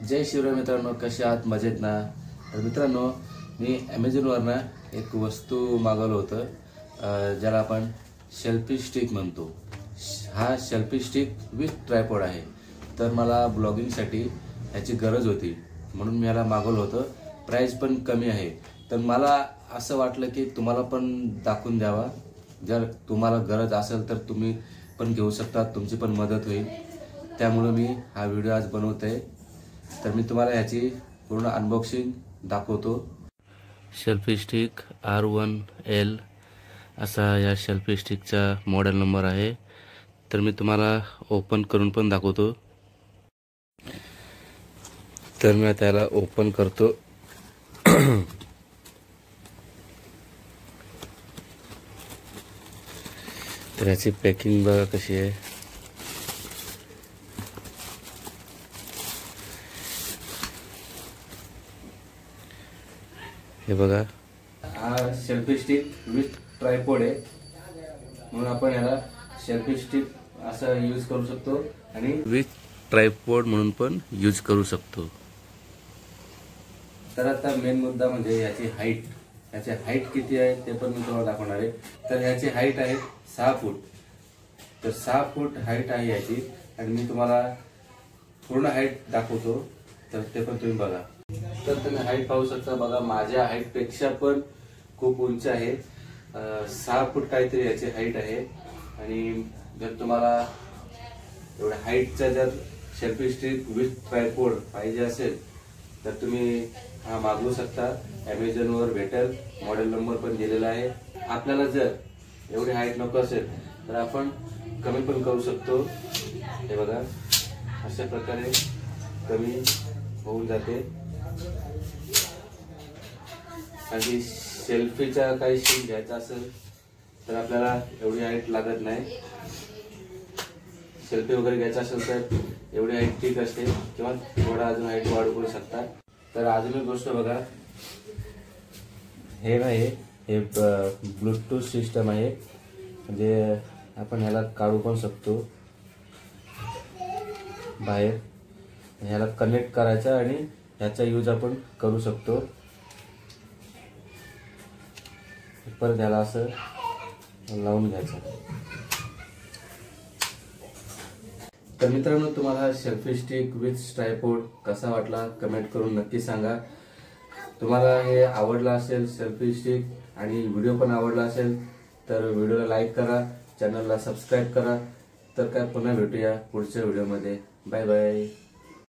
जय शिवराय मित्रांनो, कसे आहात? मजेत ना? तर मित्रांनो, मी ॲमेझॉनवरनं एक वस्तू मागवलं होतं ज्याला आपण सेल्फी स्टिक म्हणतो। हा सेल्फी स्टिक विथ ट्रायपॉड आहे। तर मला ब्लॉगिंगसाठी याची गरज होती म्हणून मी याला मागवलं होतं। प्राइस पण कमी आहे। तर मला असं वाटलं की तुम्हाला पण दाखवून द्यावा। जर तुम्हाला गरज असेल तर तुम्ही पण घेऊ शकता, तुमची पण मदत होईल। त्यामुळे मी हा व्हिडिओ आज बनवतोय। तर मी तुम्हाला याची पूर्ण अनबॉक्सिंग दाखवतो। सेल्फी स्टिक R1L असा या सेल्फी स्टिकचा मॉडेल नंबर आहे। तर मी तुम्हाला ओपन करून पण दाखवतो। तर मी त्याला ओपन करतो। तर याची पॅकिंग बघा कशी आहे। हे बघा, हा सेल्फी स्टिक विथ ट्रायपॉड आहे म्हणून आपण याला सेल्फी स्टिक असं यूज करू शकतो आणि विथ ट्रायपॉड म्हणून पण यूज करू शकतो। तर आता मेन मुद्दा म्हणजे याची हाईट। याची हाईट किती आहे ते पण मी तुम्हाला दाखवणार आहे। तर याची हाईट आहे 6 फूट। तर 6 फूट हाईट आहे याची आणि मी तुम्हाला पूर्ण हाईट दाखवतो। तर ते पण तुम्ही बघा। तर तुम्ही हाईट पाहू शकता बघा, माझ्या हाईट पेक्षा पण खूप उंच आहे। 6 फूट काहीतरी याची हाईट आहे। आणि जर तुम्हाला एवढ्या हाईटचा जर सेल्फी स्टिक विथ ट्रायपॉड पाहिजे असेल तर तुम्ही हा मागवू शकता। ॲमेझॉनवर भेटेल, मॉडेल नंबर पण दिलेला आहे। आपल्याला जर एवढी हाईट नको असेल तर आपण कमी पण करू शकतो। हे बघा, अशा प्रकारे कमी होऊन जाते। आणि सेल्फीचा काही सीन घ्यायचा असेल तर आपल्याला एवढी हाईट लागत नाही। सेल्फी वगैरे घ्यायचा असेल तर एवढी हाईट ठीक असते किंवा थोडा अजून हाईट वाढवू शकता। तर अजून एक गोष्ट बघा, हे नाही, हे ब्लूटूथ सिस्टम आहे। म्हणजे आपण ह्याला काढू पण शकतो बाहेर। ह्याला कनेक्ट करायचा आणि ह्याचा यूज आपण करू शकतो। परत ह्याला असं लावून घ्यायचं। तर मित्रांनो, तुम्हाला सेल्फी स्टिक विथ ट्रायपॉड कसा वाटला कमेंट करून नक्की सांगा। तुम्हाला हे आवडला असेल सेल्फी स्टिक आणि व्हिडिओ पण आवडला असेल तर व्हिडिओला लाईक करा, चॅनलला सबस्क्राईब करा। तर काय पुन्हा भेटूया पुढच्या व्हिडिओमध्ये। Bye bye.